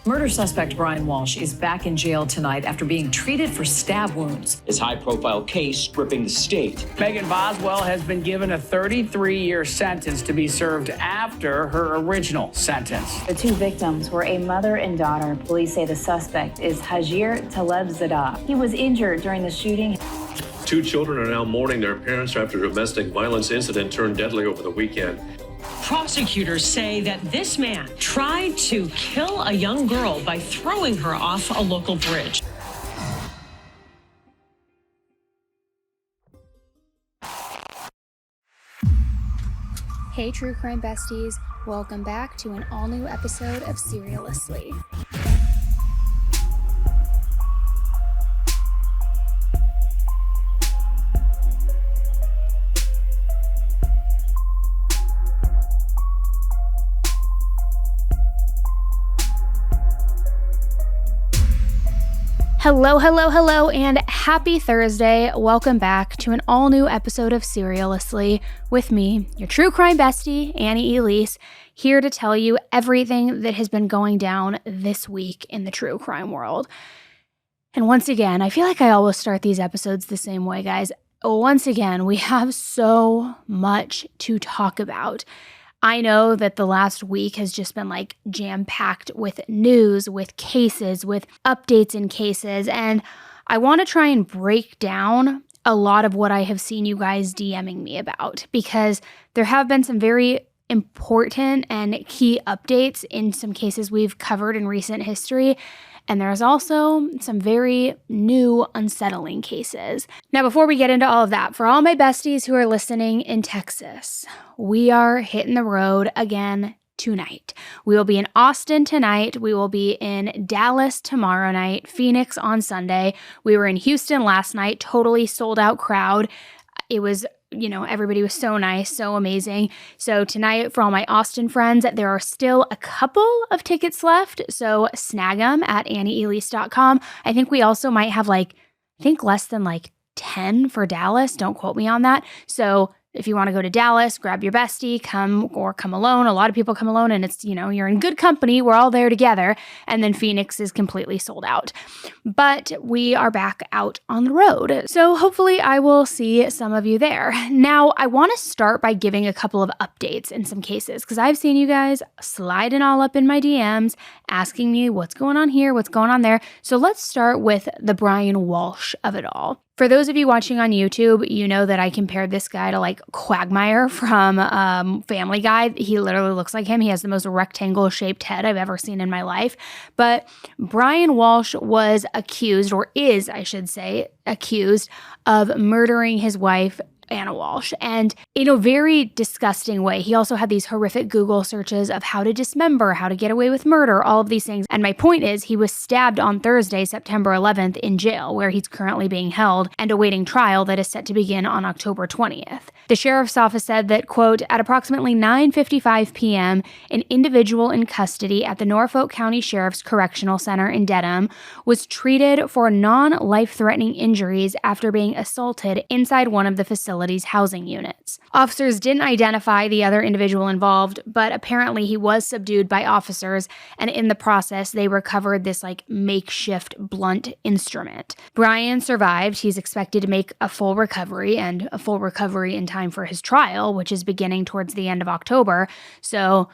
Murder suspect Brian Walshe is back in jail tonight after being treated for stab wounds. His high-profile case gripping the state. Megan Boswell has been given a 33-year sentence to be served after her original sentence. The two victims were a mother and daughter. Police say the suspect is Hajir Talebzadeh. He was injured during the shooting. Two children are now mourning their parents after a domestic violence incident turned deadly over the weekend. Prosecutors say that this man tried to kill a young girl by throwing her off a local bridge. Hey, True Crime Besties. Welcome back to an all-new episode of Seriously. Hello, and happy Thursday. Welcome back to an all-new episode of Seriously with me, your true crime bestie, Annie Elise, here to tell you everything that has been going down this week in the true crime world. And once again, I feel like I always start these episodes the same way, guys. Once again, we have so much to talk about. I know that the last week has just been like jam-packed with news, with cases, with updates in cases, and I want to try and break down a lot of what I have seen you guys DMing me about, because there have been some very important and key updates in some cases we've covered in recent history. And there's also some very new, unsettling cases. Now, before we get into all of that, for all my besties who are listening in Texas, we are hitting the road again tonight. We will be in Austin tonight. We will be in Dallas tomorrow night, Phoenix on Sunday. We were in Houston last night, totally sold out crowd. It was, everybody was so nice, so amazing. So tonight, for all my Austin friends, there are still a couple of tickets left. So snag them at annieelise.com. I think we also might have less than 10 for Dallas. Don't quote me on that. So if you want to go to Dallas, grab your bestie, come alone. A lot of people come alone, and it's, you're in good company. We're all there together. And then Phoenix is completely sold out. But we are back out on the road. So hopefully I will see some of you there. Now, I want to start by giving a couple of updates in some cases, because I've seen you guys sliding all up in my DMs, asking me what's going on here, what's going on there. So let's start with the Brian Walshe of it all. For those of you watching on YouTube, you know that I compared this guy to Quagmire from Family Guy. He literally looks like him. He has the most rectangle-shaped head I've ever seen in my life. But Brian Walshe was accused, or is, I should say, accused of murdering his wife, Anna Walsh, and in a very disgusting way. He also had these horrific Google searches of how to dismember, how to get away with murder, all of these things. And my point is, he was stabbed on Thursday, September 11th in jail, where he's currently being held and awaiting trial that is set to begin on October 20th. The sheriff's office said that, quote, at approximately 9:55 p.m., an individual in custody at the Norfolk County Sheriff's Correctional Center in Dedham was treated for non-life-threatening injuries after being assaulted inside one of the facility's housing units. Officers didn't identify the other individual involved, but apparently he was subdued by officers, and in the process, they recovered this makeshift blunt instrument. Brian survived. He's expected to make a full recovery, and a full recovery in time for his trial, which is beginning towards the end of October. So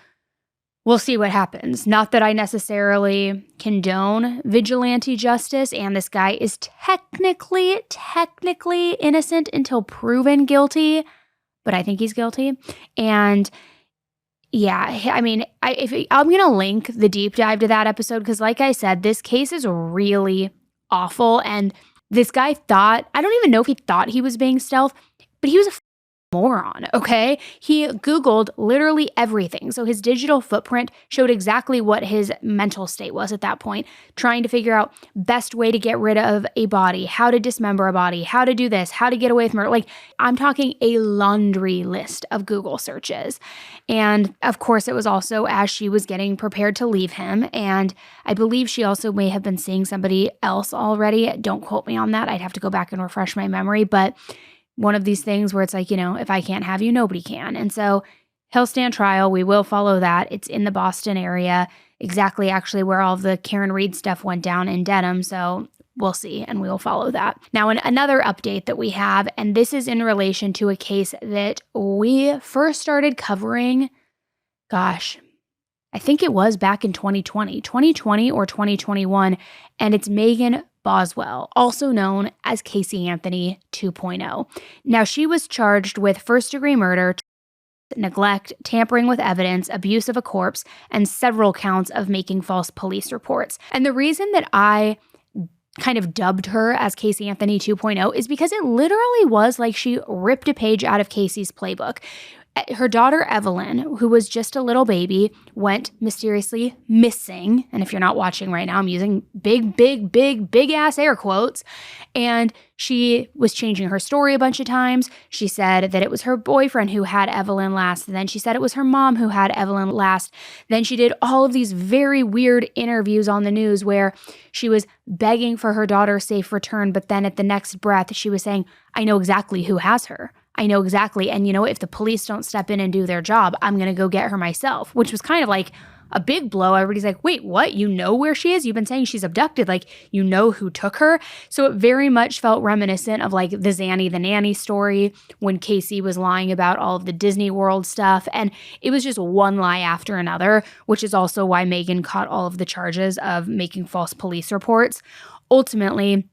we'll see what happens. Not that I necessarily condone vigilante justice, and this guy is technically innocent until proven guilty, but I think he's guilty. And yeah, I mean, I'm going to link the deep dive to that episode, because like I said, this case is really awful, and this guy thought, I don't even know if he thought he was being stealth, but he was a moron, okay? He Googled literally everything. So his digital footprint showed exactly what his mental state was at that point, trying to figure out best way to get rid of a body, how to dismember a body, how to do this, how to get away from murder. I'm talking a laundry list of Google searches. And of course, it was also as she was getting prepared to leave him. And I believe she also may have been seeing somebody else already. Don't quote me on that. I'd have to go back and refresh my memory. But one of these things where it's if I can't have you, nobody can. And so he'll stand trial. We will follow that. It's in the Boston area. exactly actually where all of the Karen Reed stuff went down in Dedham. So we'll see, and we will follow that. Now, another update that we have, and this is in relation to a case that we first started covering, gosh, I think it was back in 2020 or 2021, and it's Megan Boswell, also known as Casey Anthony 2.0. Now, she was charged with first-degree murder, neglect, tampering with evidence, abuse of a corpse, and several counts of making false police reports. And the reason that I kind of dubbed her as Casey Anthony 2.0 is because it literally was like she ripped a page out of Casey's playbook. Her daughter, Evelyn, who was just a little baby, went mysteriously missing. And if you're not watching right now, I'm using big ass air quotes. And she was changing her story a bunch of times. She said that it was her boyfriend who had Evelyn last. Then she said it was her mom who had Evelyn last. Then she did all of these very weird interviews on the news where she was begging for her daughter's safe return. But then at the next breath, she was saying, I know exactly who has her. I know exactly. And, if the police don't step in and do their job, I'm going to go get her myself, which was kind of like a big blow. Everybody's like, wait, what? You know where she is? You've been saying she's abducted. Like, you know who took her? So it very much felt reminiscent of like the Zanny the Nanny story when Casey was lying about all of the Disney World stuff. And it was just one lie after another, which is also why Megan caught all of the charges of making false police reports. Ultimately,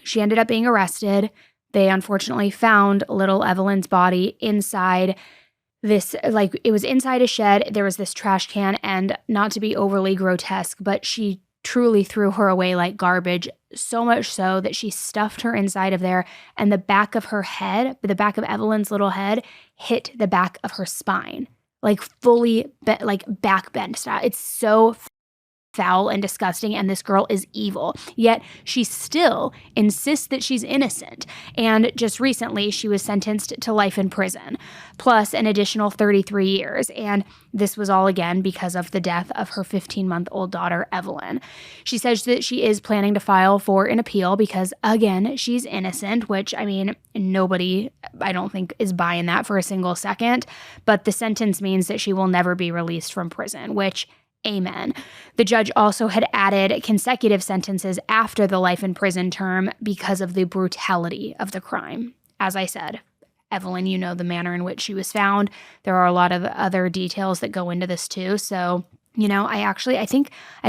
she ended up being arrested. They unfortunately found little Evelyn's body inside this, like it was inside a shed. There was this trash can, and not to be overly grotesque, but she truly threw her away like garbage, so much so that she stuffed her inside of there, and the back of her head, the back of Evelyn's little head, hit the back of her spine, like fully, like back bend style. It's so foul and disgusting, and this girl is evil. Yet she still insists that she's innocent. And just recently, she was sentenced to life in prison, plus an additional 33 years. And this was all again because of the death of her 15-month-old daughter, Evelyn. She says that she is planning to file for an appeal because, again, she's innocent, which, I mean, nobody, I don't think, is buying that for a single second. But the sentence means that she will never be released from prison, which, amen. The judge also had added consecutive sentences after the life in prison term because of the brutality of the crime. As I said, Evelyn, the manner in which she was found. There are a lot of other details that go into this too. So, I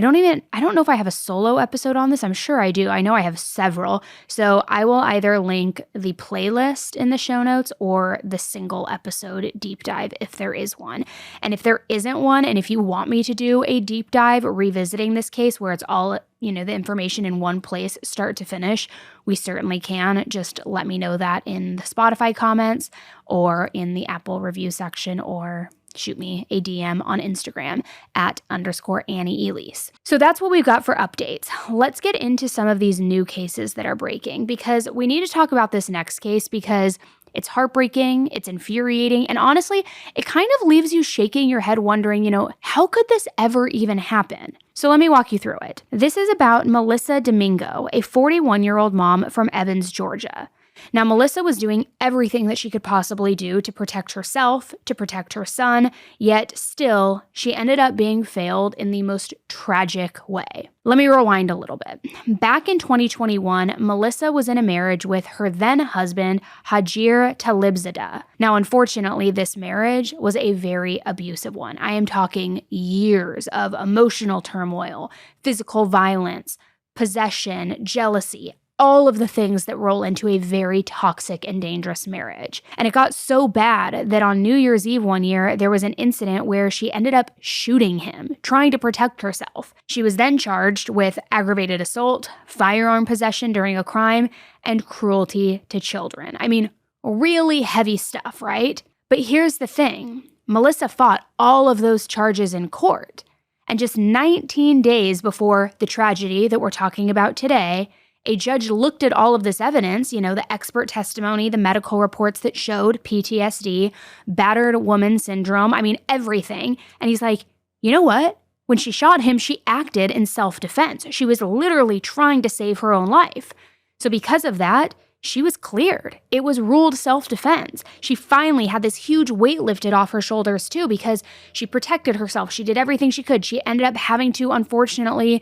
don't know if I have a solo episode on this. I'm sure I do. I know I have several. So I will either link the playlist in the show notes or the single episode deep dive if there is one. And if there isn't one, and if you want me to do a deep dive revisiting this case where it's all, the information in one place, start to finish, we certainly can. Just let me know that in the Spotify comments or in the Apple review section, or shoot me a DM on Instagram @_Annie Elise. So that's what we've got for updates. Let's get into some of these new cases that are breaking, because we need to talk about this next case because it's heartbreaking, it's infuriating, and honestly, it kind of leaves you shaking your head wondering, how could this ever even happen? So let me walk you through it. This is about Melissa Domingo, a 41-year-old mom from Evans, Georgia. Now, Melissa was doing everything that she could possibly do to protect herself, to protect her son, yet still, she ended up being failed in the most tragic way. Let me rewind a little bit. Back in 2021, Melissa was in a marriage with her then husband, Hajir Talibzadeh. Now, unfortunately, this marriage was a very abusive one. I am talking years of emotional turmoil, physical violence, possession, jealousy, all of the things that roll into a very toxic and dangerous marriage. And it got so bad that on New Year's Eve one year, there was an incident where she ended up shooting him, trying to protect herself. She was then charged with aggravated assault, firearm possession during a crime, and cruelty to children. I mean, really heavy stuff, right? But here's the thing. Melissa fought all of those charges in court. And just 19 days before the tragedy that we're talking about today, a judge looked at all of this evidence, the expert testimony, the medical reports that showed PTSD, battered woman syndrome, everything. And he's like, you know what? When she shot him, she acted in self-defense. She was literally trying to save her own life. So because of that, she was cleared. It was ruled self-defense. She finally had this huge weight lifted off her shoulders too because she protected herself. She did everything she could. She ended up having to, unfortunately,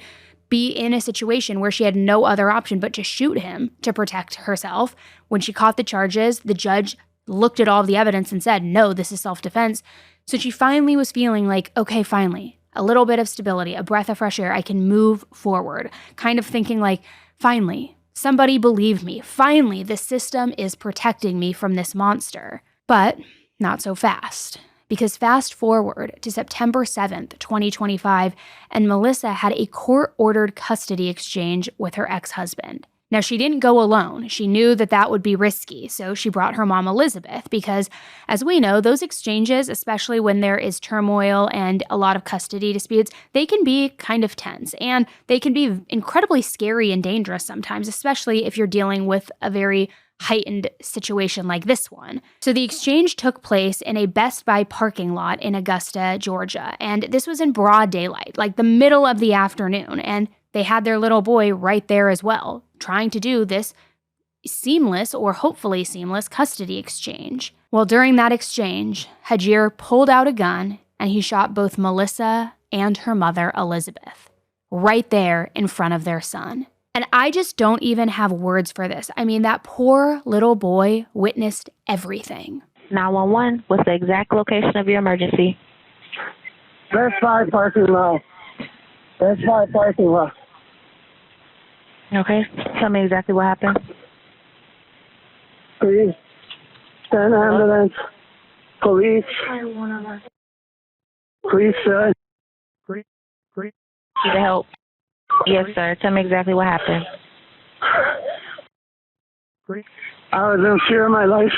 be in a situation where she had no other option but to shoot him to protect herself. When she caught the charges, the judge looked at all of the evidence and said, no, this is self-defense. So she finally was feeling like, okay, finally, a little bit of stability, a breath of fresh air. I can move forward. Kind of thinking like, finally, somebody believed me. Finally, the system is protecting me from this monster. But not so fast. Because fast forward to September 7th, 2025, and Melissa had a court-ordered custody exchange with her ex-husband. Now, she didn't go alone. She knew that that would be risky, so she brought her mom, Elizabeth, because, as we know, those exchanges, especially when there is turmoil and a lot of custody disputes, they can be kind of tense, and they can be incredibly scary and dangerous sometimes, especially if you're dealing with a very heightened situation like this one. So the exchange took place in a Best Buy parking lot in Augusta, Georgia, and this was in broad daylight, like the middle of the afternoon, and they had their little boy right there as well, trying to do this seamless or hopefully seamless custody exchange. Well, during that exchange, Hajir pulled out a gun and he shot both Melissa and her mother, Elizabeth, right there in front of their son. And I just don't even have words for this. I mean, that poor little boy witnessed everything. 911, what's the exact location of your emergency? Best Buy parking lot. Best Buy parking lot. Okay, tell me exactly what happened. Police. An ambulance. Police. Police, sir. Need help? Yes, sir. Tell me exactly what happened. I was in fear of my life.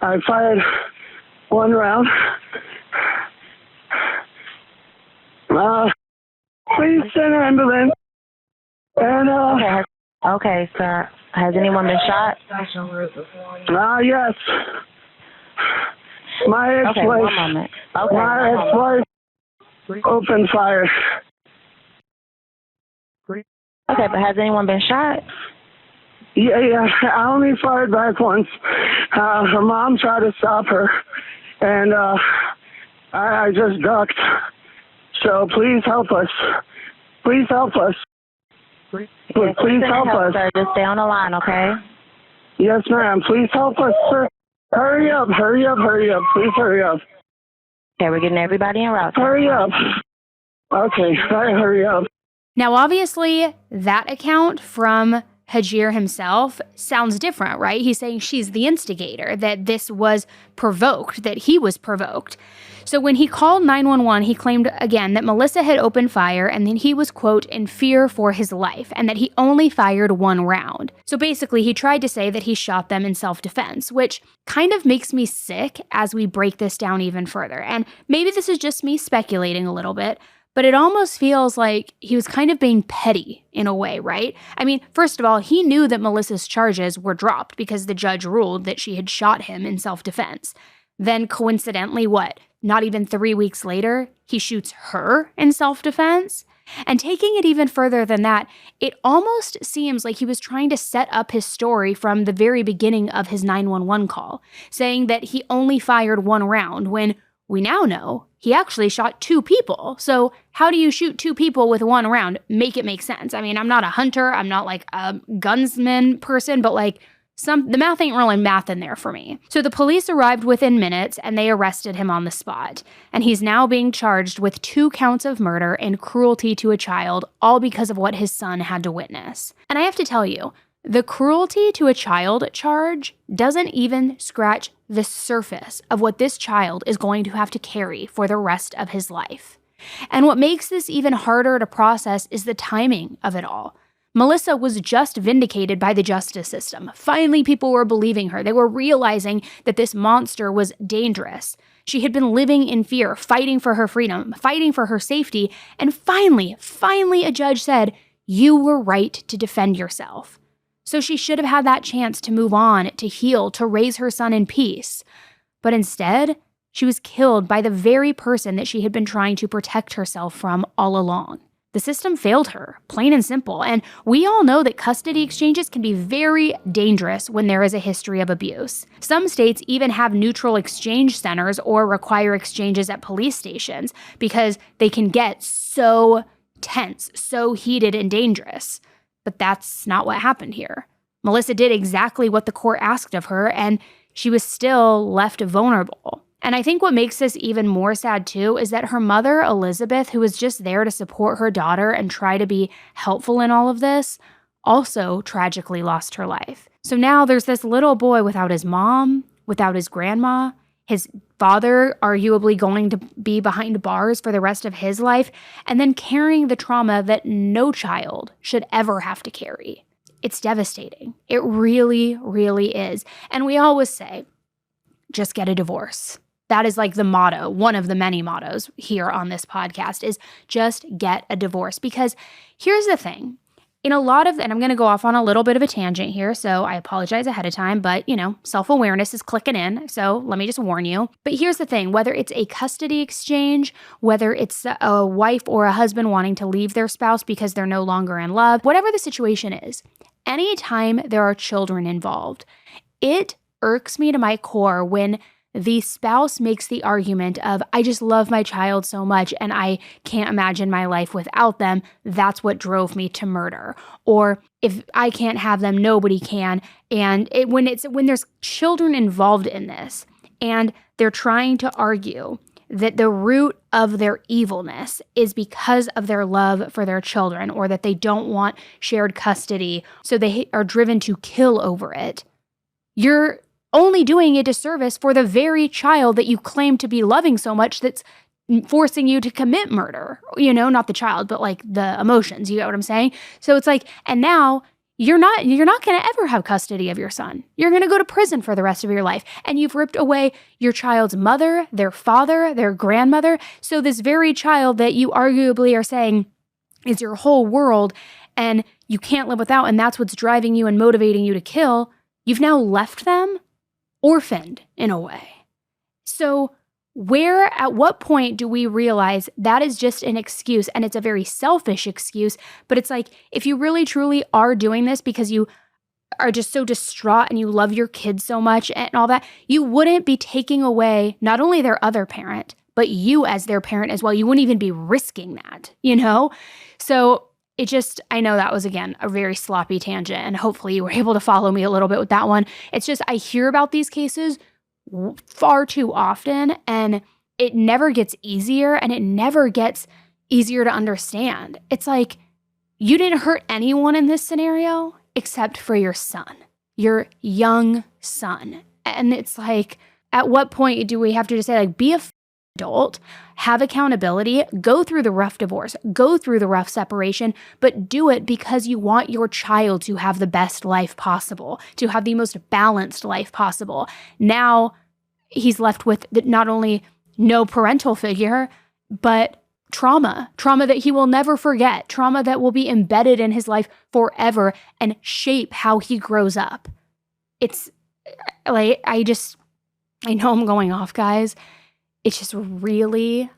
I fired one round. Please send an ambulance. And, Okay, sir. Has anyone been shot? Yes. My ex-wife. Okay, one moment. Okay. My ex-wife opened fire. Okay, but has anyone been shot? Yeah. I only fired back once. Her mom tried to stop her, and I just ducked. So please help us. Please help us. Please help us. Sir, just stay on the line, okay? Yes, ma'am. Please help us, sir. Hurry up. Please hurry up. Okay, we're getting everybody en route. Hurry up. Okay, hurry up. Now, obviously, that account from Hajir himself sounds different, right? He's saying she's the instigator, that this was provoked, that he was provoked. So when he called 911, he claimed again that Melissa had opened fire and that he was, quote, in fear for his life and that he only fired one round. So basically, he tried to say that he shot them in self-defense, which kind of makes me sick as we break this down even further. And maybe this is just me speculating a little bit, but it almost feels like he was kind of being petty in a way, right? I mean, first of all, he knew that Melissa's charges were dropped because the judge ruled that she had shot him in self-defense. Then coincidentally, not even 3 weeks later, he shoots her in self-defense? And taking it even further than that, it almost seems like he was trying to set up his story from the very beginning of his 911 call, saying that he only fired one round when we now know he actually shot two people. So how do you shoot two people with one round? Make it make sense. I mean, I'm not a hunter. I'm not like a gunsman person, but like the math ain't really math in there for me. So the police arrived within minutes and they arrested him on the spot. And he's now being charged with 2 counts of murder and cruelty to a child, all because of what his son had to witness. And I have to tell you, the cruelty to a child charge doesn't even scratch the surface of what this child is going to have to carry for the rest of his life. And what makes this even harder to process is the timing of it all. Melissa was just vindicated by the justice system. Finally, people were believing her. They were realizing that this monster was dangerous. She had been living in fear, fighting for her freedom, fighting for her safety, and finally, a judge said, "You were right to defend yourself." So she should have had that chance to move on, to heal, to raise her son in peace. But instead, she was killed by the very person that she had been trying to protect herself from all along. The system failed her, plain and simple. And we all know that custody exchanges can be very dangerous when there is a history of abuse. Some states even have neutral exchange centers or require exchanges at police stations because they can get so tense, so heated and dangerous. But that's not what happened here. Melissa did exactly what the court asked of her, and she was still left vulnerable. And I think what makes this even more sad too is that her mother, Elizabeth, who was just there to support her daughter and try to be helpful in all of this, also tragically lost her life. So now there's this little boy without his mom, without his grandma, his father arguably going to be behind bars for the rest of his life, and then carrying the trauma that no child should ever have to carry. It's devastating. It really, really is. And we always say, just get a divorce. That is like the motto, one of the many mottos here on this podcast is just get a divorce. Because here's the thing. In a lot of, and I'm going to go off on a little bit of a tangent here, so I apologize ahead of time, but self-awareness is clicking in, so let me just warn you. But here's the thing, whether it's a custody exchange, whether it's a wife or a husband wanting to leave their spouse because they're no longer in love, whatever the situation is, anytime there are children involved, it irks me to my core when the spouse makes the argument of, I just love my child so much and I can't imagine my life without them. That's what drove me to murder. Or if I can't have them, nobody can. And when there's children involved in this and they're trying to argue that the root of their evilness is because of their love for their children or that they don't want shared custody, so they are driven to kill over it, you're only doing a disservice for the very child that you claim to be loving so much that's forcing you to commit murder. Not the child, but like the emotions, you get what I'm saying? So it's like, and now you're not going to ever have custody of your son. You're going to go to prison for the rest of your life. And you've ripped away your child's mother, their father, their grandmother. So this very child that you arguably are saying is your whole world and you can't live without, and that's what's driving you and motivating you to kill, you've now left them orphaned in a way. So at what point do we realize that is just an excuse, and it's a very selfish excuse, but it's like, if you really truly are doing this because you are just so distraught and you love your kids so much and all that, you wouldn't be taking away not only their other parent, but you as their parent as well. You wouldn't even be risking that, So I know that was, again, a very sloppy tangent, and hopefully you were able to follow me a little bit with that one. It's just, I hear about these cases far too often, and it never gets easier, and it never gets easier to understand. It's like, you didn't hurt anyone in this scenario except for your son, your young son. And it's like, at what point do we have to just say, like, be a adult, have accountability, go through the rough divorce, go through the rough separation, but do it because you want your child to have the best life possible, to have the most balanced life possible. Now he's left with not only no parental figure, but trauma that he will never forget, trauma that will be embedded in his life forever and shape how he grows up. It's like, I know I'm going off, guys. It just really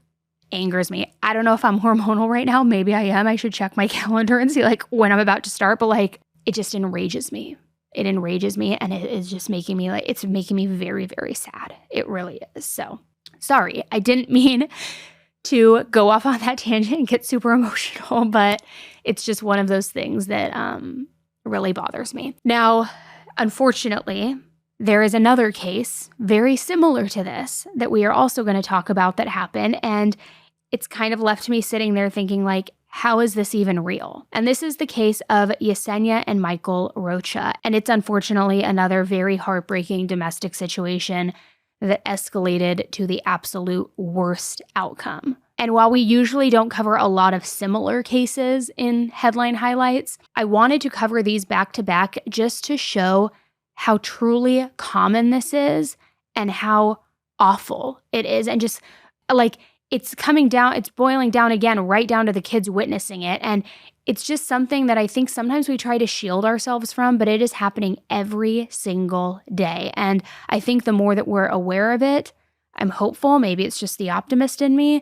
angers me. I don't know if I'm hormonal right now. Maybe I am. I should check my calendar and see like when I'm about to start. But it just enrages me. It enrages me, and it is just making me it's making me very, very sad. It really is. So sorry, I didn't mean to go off on that tangent and get super emotional, but it's just one of those things that really bothers me. Now, unfortunately, there is another case very similar to this that we are also going to talk about that happened, and it's kind of left me sitting there thinking how is this even real? And this is the case of Yesenia and Michael Rocha, and it's unfortunately another very heartbreaking domestic situation that escalated to the absolute worst outcome. And while we usually don't cover a lot of similar cases in headline highlights, I wanted to cover these back to back just to show how truly common this is and how awful it is. And just it's coming down, it's boiling down again, right down to the kids witnessing it. And it's just something that I think sometimes we try to shield ourselves from, but it is happening every single day. And I think the more that we're aware of it, I'm hopeful, maybe it's just the optimist in me,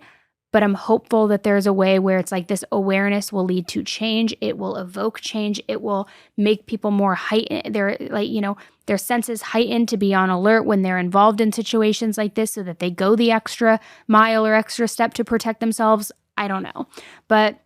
But I'm hopeful that there's a way where it's like this awareness will lead to change. It will evoke change. It will make people more heightened. Their senses heightened to be on alert when they're involved in situations like this so that they go the extra mile or extra step to protect themselves. I don't know. But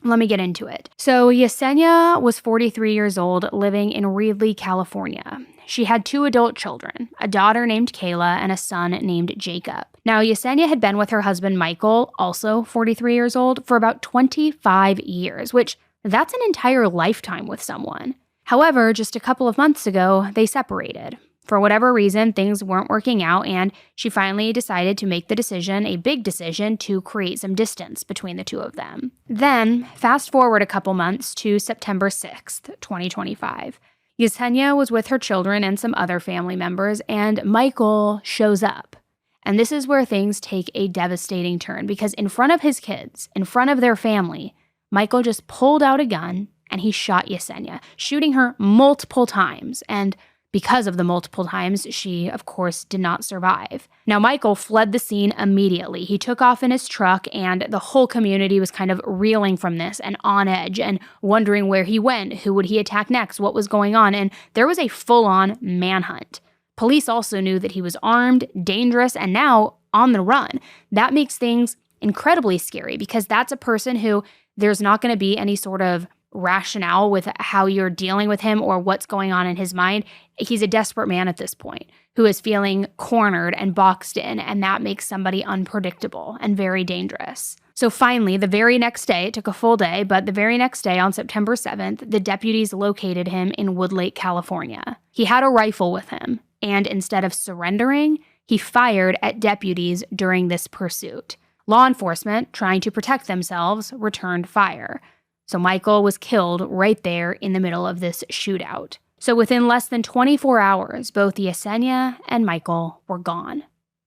let me get into it. So Yesenia was 43 years old, living in Reedley, California. She had 2 adult children, a daughter named Kayla and a son named Jacob. Now, Yesenia had been with her husband, Michael, also 43 years old, for about 25 years, which that's an entire lifetime with someone. However, just a couple of months ago, they separated. For whatever reason, things weren't working out, and she finally decided to make the decision, a big decision, to create some distance between the two of them. Then, fast forward a couple months to September 6th, 2025. Yesenia was with her children and some other family members, and Michael shows up. And this is where things take a devastating turn, because in front of his kids, in front of their family, Michael just pulled out a gun and he shot Yesenia, shooting her multiple times. And because of the multiple times, she, of course, did not survive. Now, Michael fled the scene immediately. He took off in his truck, and the whole community was kind of reeling from this and on edge and wondering where he went, who would he attack next, what was going on, and there was a full-on manhunt. Police also knew that he was armed, dangerous, and now on the run. That makes things incredibly scary because that's a person who there's not going to be any sort of rationale with how you're dealing with him or what's going on in his mind. He's a desperate man at this point who is feeling cornered and boxed in, and that makes somebody unpredictable and very dangerous. So finally, the very next day, it took a full day, but the very next day on September 7th, the deputies located him in Woodlake, California. He had a rifle with him, and instead of surrendering, he fired at deputies during this pursuit. Law enforcement, trying to protect themselves, returned fire. So Michael was killed right there in the middle of this shootout. So within less than 24 hours, both Yesenia and Michael were gone.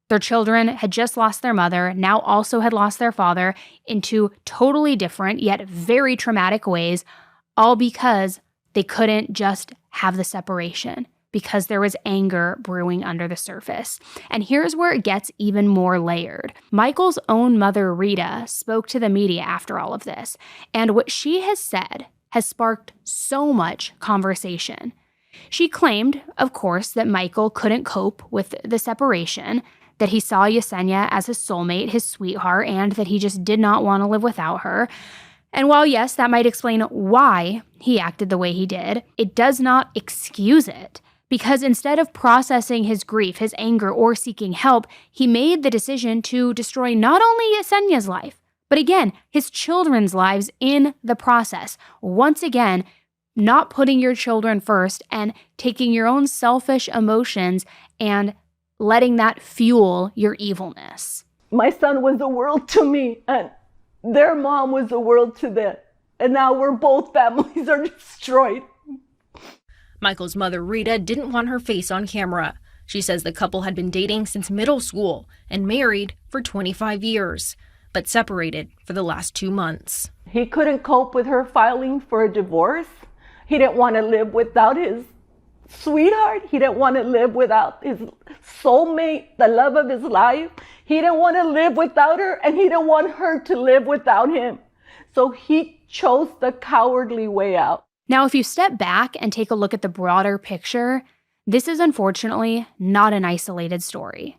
Their children had just lost their mother, now also had lost their father in 2 totally different yet very traumatic ways, all because they couldn't just have the separation, because there was anger brewing under the surface. And here's where it gets even more layered. Michael's own mother, Rita, spoke to the media after all of this, and what she has said has sparked so much conversation. She claimed, of course, that Michael couldn't cope with the separation, that he saw Yesenia as his soulmate, his sweetheart, and that he just did not want to live without her. And while, yes, that might explain why he acted the way he did, it does not excuse it. Because instead of processing his grief, his anger, or seeking help, he made the decision to destroy not only Yesenia's life, but again, his children's lives in the process. Once again, not putting your children first and taking your own selfish emotions and letting that fuel your evilness. My son was the world to me, and their mom was the world to them. And now both families are destroyed. Michael's mother, Rita, didn't want her face on camera. She says the couple had been dating since middle school and married for 25 years, but separated for the last 2 months. He couldn't cope with her filing for a divorce. He didn't want to live without his sweetheart. He didn't want to live without his soulmate, the love of his life. He didn't want to live without her, and he didn't want her to live without him. So he chose the cowardly way out. Now, if you step back and take a look at the broader picture, this is unfortunately not an isolated story.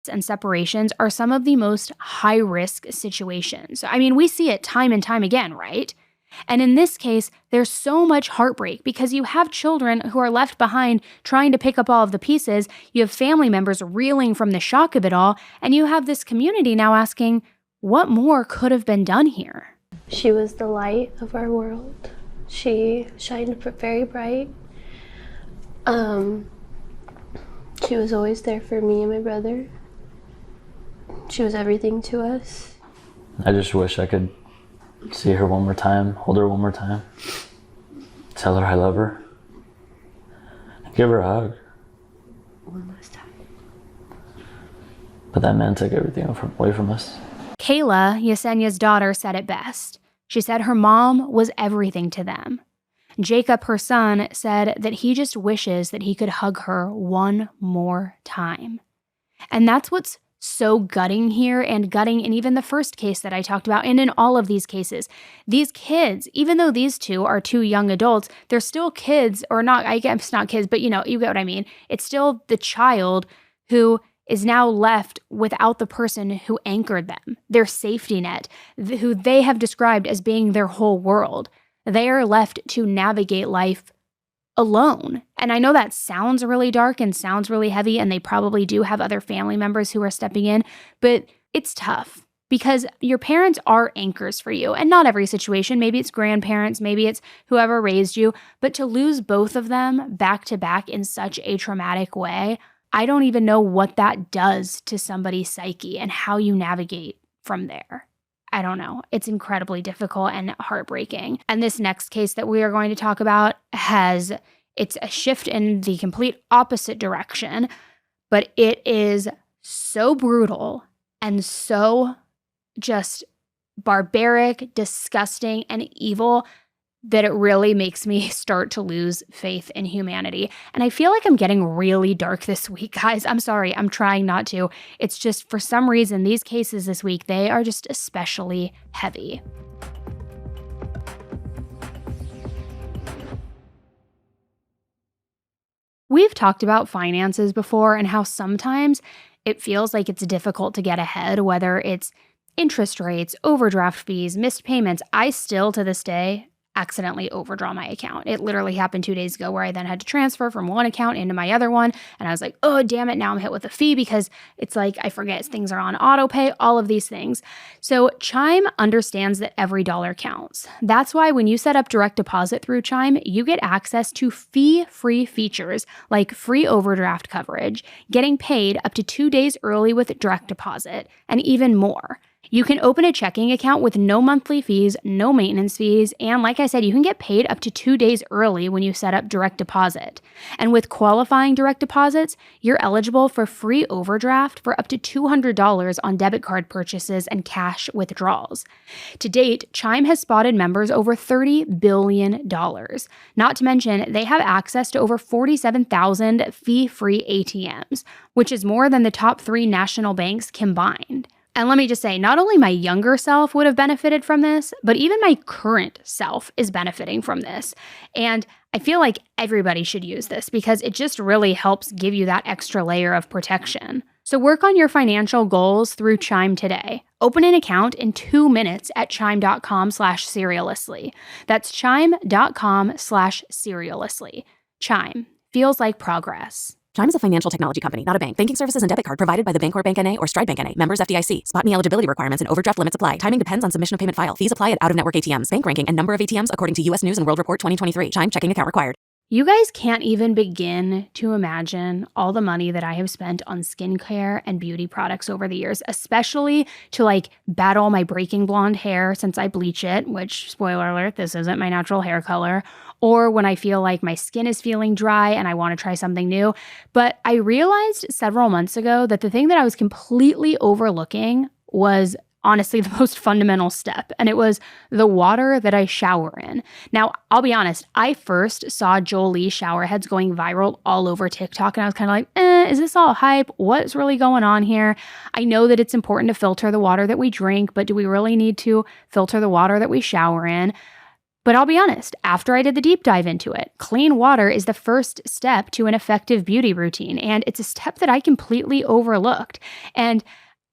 And separations are some of the most high-risk situations. I mean, we see it time and time again, right? And in this case, there's so much heartbreak because you have children who are left behind trying to pick up all of the pieces, you have family members reeling from the shock of it all, and you have this community now asking, what more could have been done here? She was the light of our world. She shined very bright. She was always there for me and my brother. She was everything to us. I just wish I could see her one more time, hold her one more time, tell her I love her, and give her a hug. One last time. But that man took everything away from us. Kayla, Yesenia's daughter, said it best. She said her mom was everything to them. Jacob, her son, said that he just wishes that he could hug her one more time. And that's what's so gutting here and gutting in even the first case that I talked about and in all of these cases. These kids, even though these two are two young adults, they're still kids, or not, I guess not kids, but you get what I mean. It's still the child who is now left without the person who anchored them, their safety net, who they have described as being their whole world. They are left to navigate life alone. And I know that sounds really dark and sounds really heavy, and they probably do have other family members who are stepping in, but it's tough because your parents are anchors for you. And not every situation, maybe it's grandparents, maybe it's whoever raised you, but to lose both of them back to back in such a traumatic way, I don't even know what that does to somebody's psyche and how you navigate from there. I don't know. It's incredibly difficult and heartbreaking. And this next case that we are going to talk about it's a shift in the complete opposite direction, but it is so brutal and so just barbaric, disgusting, and evil that it really makes me start to lose faith in humanity. And I feel like I'm getting really dark this week, guys. I'm sorry. I'm trying not to. It's just for some reason, these cases this week, they are just especially heavy. We've talked about finances before and how sometimes it feels like it's difficult to get ahead, whether it's interest rates, overdraft fees, missed payments. I still, to this day, accidentally overdraw my account. It literally happened 2 days ago where I then had to transfer from one account into my other one. And I was like, oh, damn it. Now I'm hit with a fee because it's like I forget things are on auto pay, all of these things. So Chime understands that every dollar counts. That's why when you set up direct deposit through Chime, you get access to fee-free features like free overdraft coverage, getting paid up to 2 days early with direct deposit, and even more. You can open a checking account with no monthly fees, no maintenance fees, and like I said, you can get paid up to 2 days early when you set up direct deposit. And with qualifying direct deposits, you're eligible for free overdraft for up to $200 on debit card purchases and cash withdrawals. To date, Chime has spotted members over $30 billion. Not to mention, they have access to over 47,000 fee-free ATMs, which is more than the top 3 national banks combined. And let me just say, not only my younger self would have benefited from this, but even my current self is benefiting from this. And I feel like everybody should use this because it just really helps give you that extra layer of protection. So work on your financial goals through Chime today. Open an account in 2 minutes at chime.com/serialously. That's chime.com/serialously. Chime. Feels like progress. Chime is a financial technology company, not a bank. Banking services and debit card provided by the Bancorp Bank N.A. or Stride Bank N.A. Members FDIC. Spot and eligibility requirements and overdraft limits apply. Timing depends on submission of payment file. Fees apply at out-of-network ATMs. Bank ranking and number of ATMs according to U.S. News and World Report 2023. Chime checking account required. You guys can't even begin to imagine all the money that I have spent on skincare and beauty products over the years, especially to battle my breaking blonde hair since I bleach it, which, spoiler alert, this isn't my natural hair color, or when I feel like my skin is feeling dry and I want to try something new. But I realized several months ago that the thing that I was completely overlooking was honestly the most fundamental step, and it was the water that I shower in. Now, I'll be honest, I first saw Jolie shower heads going viral all over TikTok, and I was kind of like, is this all hype? What's really going on here? I know that it's important to filter the water that we drink, but do we really need to filter the water that we shower in? But I'll be honest, after I did the deep dive into it, clean water is the first step to an effective beauty routine, and it's a step that I completely overlooked. And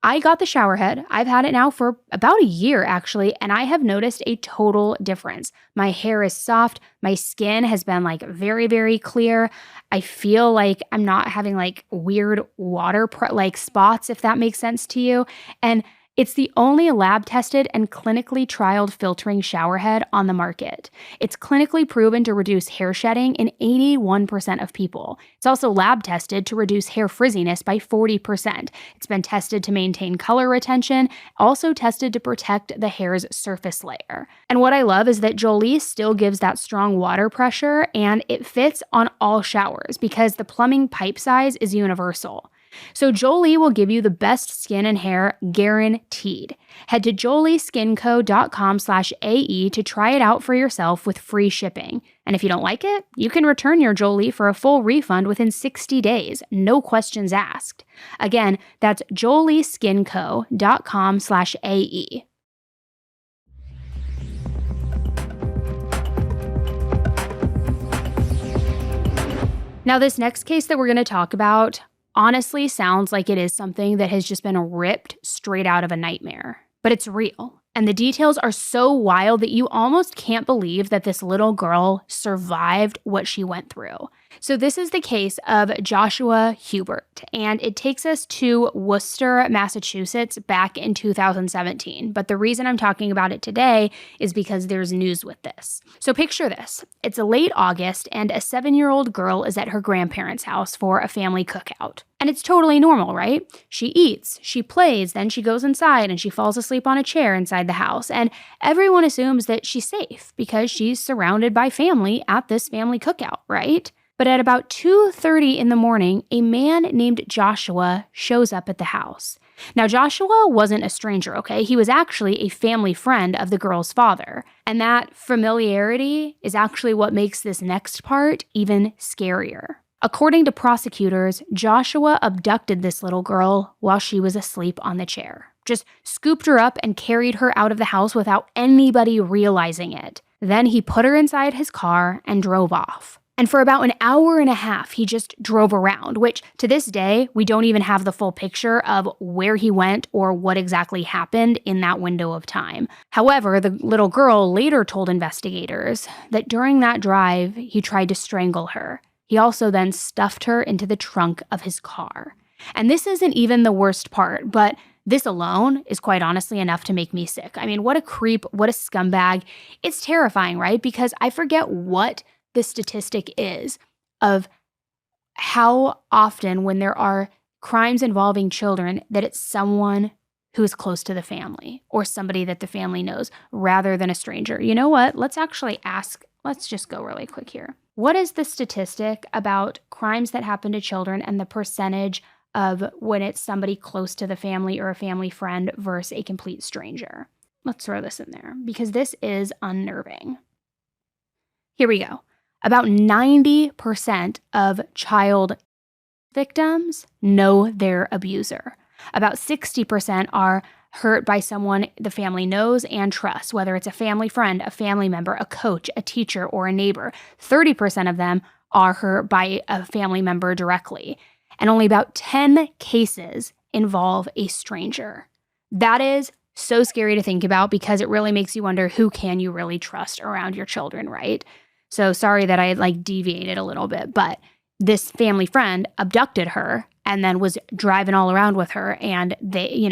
I got the shower head. I've had it now for about a year, actually, and I have noticed a total difference. My hair is soft. My skin has been very, very clear. I feel like I'm not having weird water spots, if that makes sense to you. And it's the only lab-tested and clinically trialed filtering shower head on the market. It's clinically proven to reduce hair shedding in 81% of people. It's also lab-tested to reduce hair frizziness by 40%. It's been tested to maintain color retention, also tested to protect the hair's surface layer. And what I love is that Jolie still gives that strong water pressure, and it fits on all showers because the plumbing pipe size is universal. So Jolie will give you the best skin and hair guaranteed. Head to jolieskinco.com/AE to try it out for yourself with free shipping. And if you don't like it, you can return your Jolie for a full refund within 60 days, no questions asked. Again, that's jolieskinco.com/AE. Now, this next case that we're going to talk about honestly sounds like it is something that has just been ripped straight out of a nightmare, but it's real. And the details are so wild that you almost can't believe that this little girl survived what she went through. So this is the case of Joshua Hubert, and it takes us to Worcester, Massachusetts back in 2017. But the reason I'm talking about it today is because there's news with this. So picture this. It's late August, and a 7-year-old girl is at her grandparents' house for a family cookout. And it's totally normal, right? She eats, she plays, then she goes inside and she falls asleep on a chair inside the house. And everyone assumes that she's safe because she's surrounded by family at this family cookout, right? But at about 2:30 in the morning, a man named Joshua shows up at the house. Now, Joshua wasn't a stranger, okay? He was actually a family friend of the girl's father. And that familiarity is actually what makes this next part even scarier. According to prosecutors, Joshua abducted this little girl while she was asleep on the chair. Just scooped her up and carried her out of the house without anybody realizing it. Then he put her inside his car and drove off. And for about an hour and a half, he just drove around, which to this day, we don't even have the full picture of where he went or what exactly happened in that window of time. However, the little girl later told investigators that during that drive, he tried to strangle her. He also then stuffed her into the trunk of his car. And this isn't even the worst part, but this alone is quite honestly enough to make me sick. I mean, what a creep, what a scumbag. It's terrifying, right? Because I forget what the statistic is of how often when there are crimes involving children that it's someone who is close to the family or somebody that the family knows rather than a stranger. You know what? Let's actually ask, let's just go really quick here. What is the statistic about crimes that happen to children and the percentage of when it's somebody close to the family or a family friend versus a complete stranger? Let's throw this in there because this is unnerving. Here we go. About 90% of child victims know their abuser. About 60% are hurt by someone the family knows and trusts, whether it's a family friend, a family member, a coach, a teacher, or a neighbor. 30% of them are hurt by a family member directly. And only about 10 cases involve a stranger. That is so scary to think about because it really makes you wonder, who can you really trust around your children, right? So sorry that I deviated a little bit, but this family friend abducted her and then was driving all around with her. And they,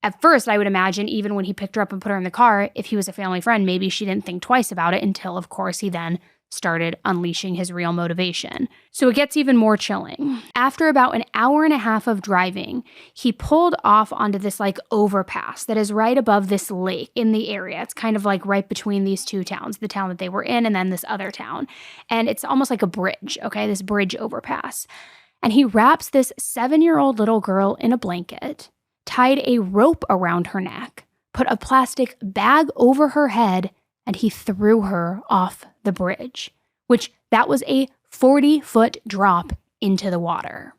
at first I would imagine even when he picked her up and put her in the car, if he was a family friend, maybe she didn't think twice about it until, of course, he then started unleashing his real motivation. So it gets even more chilling. After about an hour and a half of driving, he pulled off onto this overpass that is right above this lake in the area. It's kind of right between these two towns, the town that they were in and then this other town. And it's almost like a bridge, okay, this bridge overpass. And he wraps this 7-year-old little girl in a blanket, tied a rope around her neck, put a plastic bag over her head, and he threw her off the bridge, which that was a 40-foot drop into the water.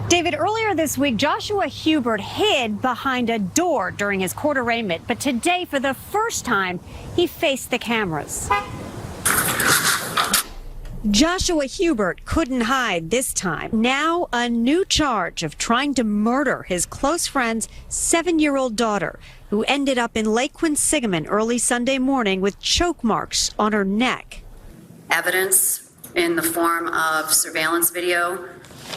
David, earlier this week, Joshua Hubert hid behind a door during his court arraignment, but today, for the first time, he faced the cameras. Joshua Hubert couldn't hide this time. Now, a new charge of trying to murder his close friend's 7-year-old daughter, who ended up in Lake Quinsigamon early Sunday morning with choke marks on her neck. Evidence in the form of surveillance video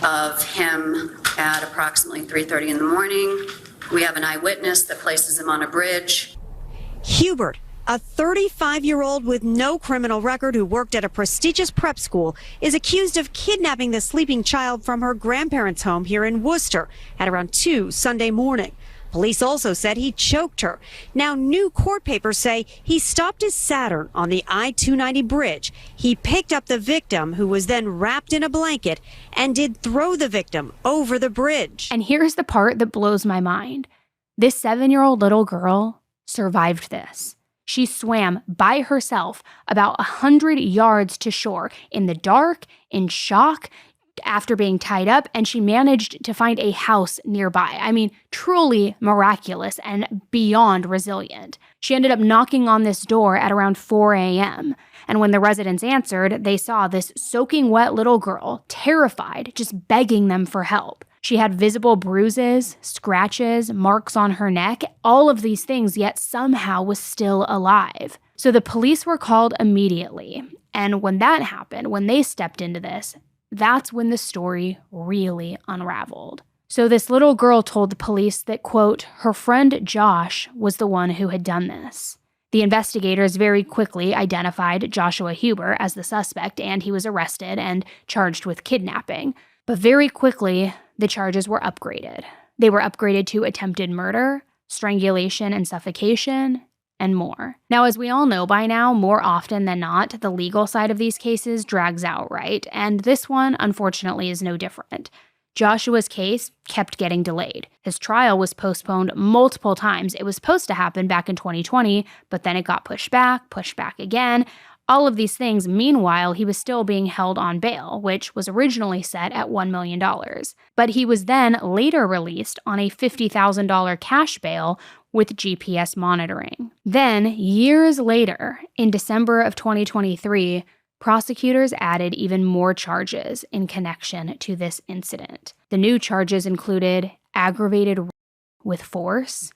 of him at approximately 3:30 in the morning. We have an eyewitness that places him on a bridge. Hubert, a 35-year-old with no criminal record who worked at a prestigious prep school, is accused of kidnapping the sleeping child from her grandparents' home here in Worcester at around 2 Sunday morning. Police also said he choked her. Now, new court papers say he stopped his Saturn on the I-290 bridge. He picked up the victim, who was then wrapped in a blanket, and did throw the victim over the bridge. And here's the part that blows my mind. This 7-year-old little girl survived this. She swam by herself about 100 yards to shore in the dark, in shock, after being tied up, and she managed to find a house nearby. I mean, truly miraculous and beyond resilient. She ended up knocking on this door at around 4 a.m. And when the residents answered, they saw this soaking wet little girl, terrified, just begging them for help. She had visible bruises, scratches, marks on her neck, all of these things, yet somehow was still alive. So the police were called immediately. And when that happened, when they stepped into this, that's when the story really unraveled. So this little girl told the police that, quote, her friend Josh was the one who had done this. The investigators very quickly identified Joshua Huber as the suspect, and he was arrested and charged with kidnapping. But very quickly, the charges were upgraded. They were upgraded to attempted murder, strangulation and suffocation, and more. Now, as we all know by now, more often than not, the legal side of these cases drags out, right? And this one, unfortunately, is no different. Joshua's case kept getting delayed. His trial was postponed multiple times. It was supposed to happen back in 2020, but then it got pushed back again. All of these things, meanwhile, he was still being held on bail, which was originally set at $1 million. But he was then later released on a $50,000 cash bail with GPS monitoring. Then, years later, in December of 2023, prosecutors added even more charges in connection to this incident. The new charges included aggravated rape with force,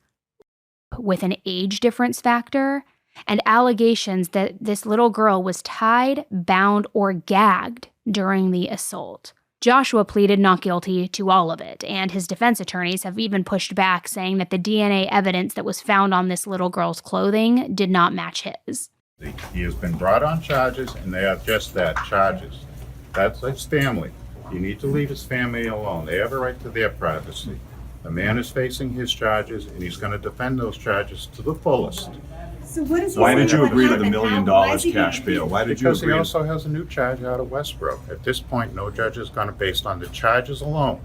with an age difference factor, and allegations that this little girl was tied, bound, or gagged during the assault. Joshua pleaded not guilty to all of it, and his defense attorneys have even pushed back, saying that the DNA evidence that was found on this little girl's clothing did not match his. He has been brought on charges, and they are just that, charges. That's his family. You need to leave his family alone. They have a right to their privacy. The man is facing his charges, and he's going to defend those charges to the fullest. So what is Why did you agree to the $1 million cash bail? Why did you Because agree? he also has a new charge out of Westbrook. At this point, no judge is going to, based on the charges alone.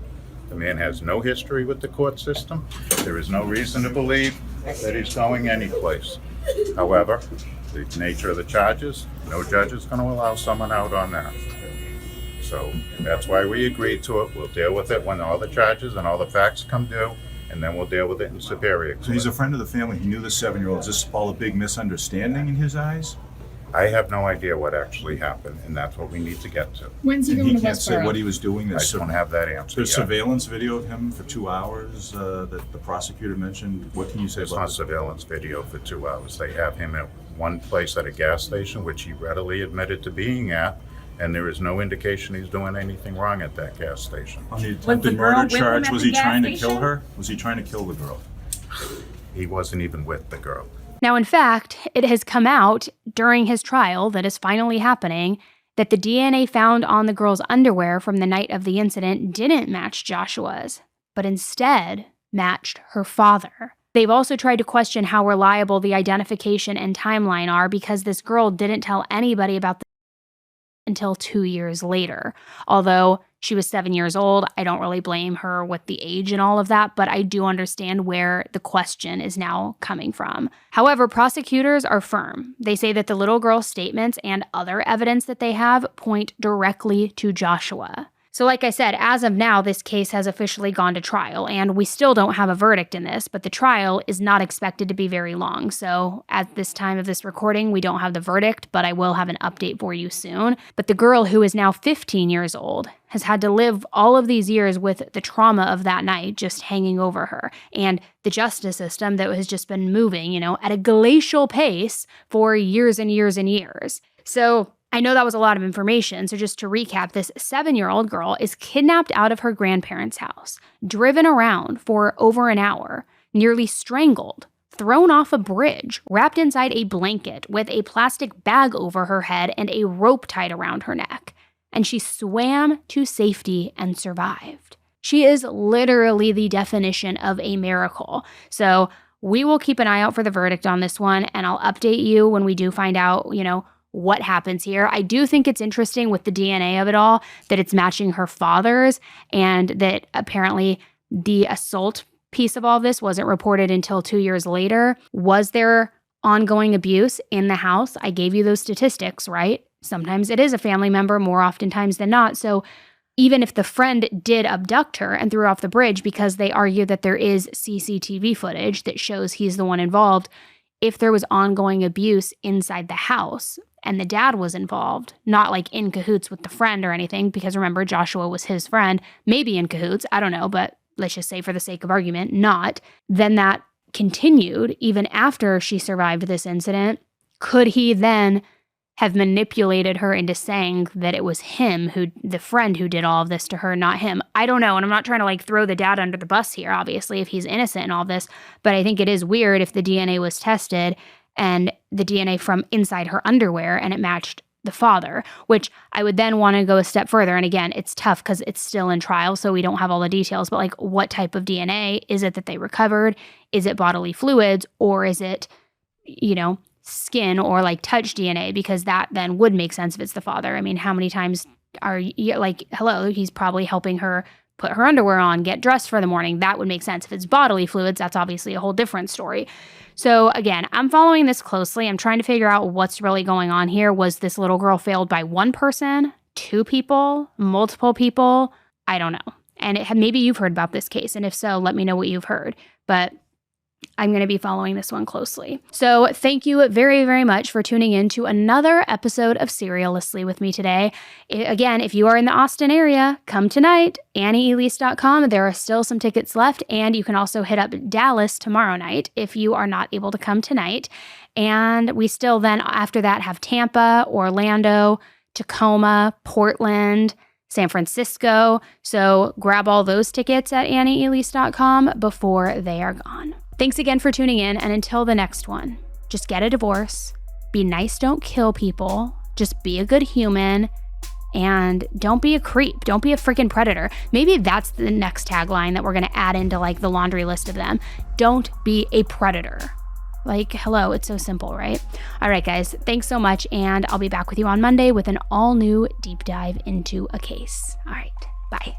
The man has no history with the court system. There is no reason to believe that he's going anyplace. However, the nature of the charges, no judge is going to allow someone out on that. So that's why we agreed to it. We'll deal with it when all the charges and all the facts come due, and then we'll deal with it in Superior Court. So he's a friend of the family. He knew the 7-year-old. Is this all a big misunderstanding in his eyes? I have no idea what actually happened, and that's what we need to get to. When's he And going he to can't say Westboro? what he was doing. I don't have that answer There's yet. surveillance video of him for 2 hours that the prosecutor mentioned. What can you say It's about not this? surveillance video for 2 hours. They have him at one place at a gas station, which he readily admitted to being at, and there is no indication he's doing anything wrong at that gas station. On the attempted murder charge, was he trying to kill her? Was he trying to kill the girl? He wasn't even with the girl. Now, in fact, it has come out during his trial that is finally happening that the DNA found on the girl's underwear from the night of the incident didn't match Joshua's, but instead matched her father. They've also tried to question how reliable the identification and timeline are because this girl didn't tell anybody about the until 2 years later. Although she was 7 years old, I don't really blame her with the age and all of that, but I do understand where the question is now coming from. However, prosecutors are firm. They say that the little girl's statements and other evidence that they have point directly to Joshua. So like I said, as of now, this case has officially gone to trial, and we still don't have a verdict in this, but the trial is not expected to be very long. So at this time of this recording, we don't have the verdict, but I will have an update for you soon. But the girl, who is now 15 years old, has had to live all of these years with the trauma of that night just hanging over her, and the justice system that has just been moving, at a glacial pace for years and years and years. So I know that was a lot of information, so just to recap, this 7-year-old girl is kidnapped out of her grandparents' house, driven around for over an hour, nearly strangled, thrown off a bridge, wrapped inside a blanket with a plastic bag over her head and a rope tied around her neck. And she swam to safety and survived. She is literally the definition of a miracle. So we will keep an eye out for the verdict on this one, and I'll update you when we do find out, what happens here. I do think it's interesting with the DNA of it all that it's matching her father's, and that apparently the assault piece of all this wasn't reported until 2 years later. Was there ongoing abuse in the house? I gave you those statistics, right? Sometimes it is a family member, more oftentimes than not. So even if the friend did abduct her and threw her off the bridge, because they argue that there is CCTV footage that shows he's the one involved, if there was ongoing abuse inside the house and the dad was involved, not like in cahoots with the friend or anything, because remember, Joshua was his friend, maybe in cahoots, I don't know, but let's just say for the sake of argument, not, then that continued even after she survived this incident. Could he then have manipulated her into saying that it was him, the friend who did all of this to her, not him? I don't know. And I'm not trying to throw the dad under the bus here, obviously, if he's innocent in all this, but I think it is weird if the DNA was tested and the DNA from inside her underwear and it matched the father, which I would then want to go a step further. And again, it's tough because it's still in trial, so we don't have all the details, but what type of DNA is it that they recovered? Is it bodily fluids, or is it, skin or touch DNA? Because that then would make sense if it's the father. I mean, how many times are you hello, he's probably helping her put her underwear on, get dressed for the morning. That would make sense. If it's bodily fluids, that's obviously a whole different story. So again, I'm following this closely. I'm trying to figure out what's really going on here. Was this little girl failed by one person, two people, multiple people? I don't know. And maybe you've heard about this case. And if so, let me know what you've heard. But I'm going to be following this one closely. So thank you very, very much for tuning in to another episode of Serialously with me today. Again, if you are in the Austin area, come tonight, AnnieElise.com. There are still some tickets left, and you can also hit up Dallas tomorrow night if you are not able to come tonight. And we still then, after that, have Tampa, Orlando, Tacoma, Portland, San Francisco. So grab all those tickets at AnnieElise.com before they are gone. Thanks again for tuning in, and until the next one, just get a divorce, be nice, don't kill people, just be a good human, and don't be a creep, don't be a freaking predator. Maybe that's the next tagline that we're going to add into the laundry list of them. Don't be a predator. Hello, it's so simple, right? All right, guys, thanks so much, and I'll be back with you on Monday with an all-new deep dive into a case. All right, bye.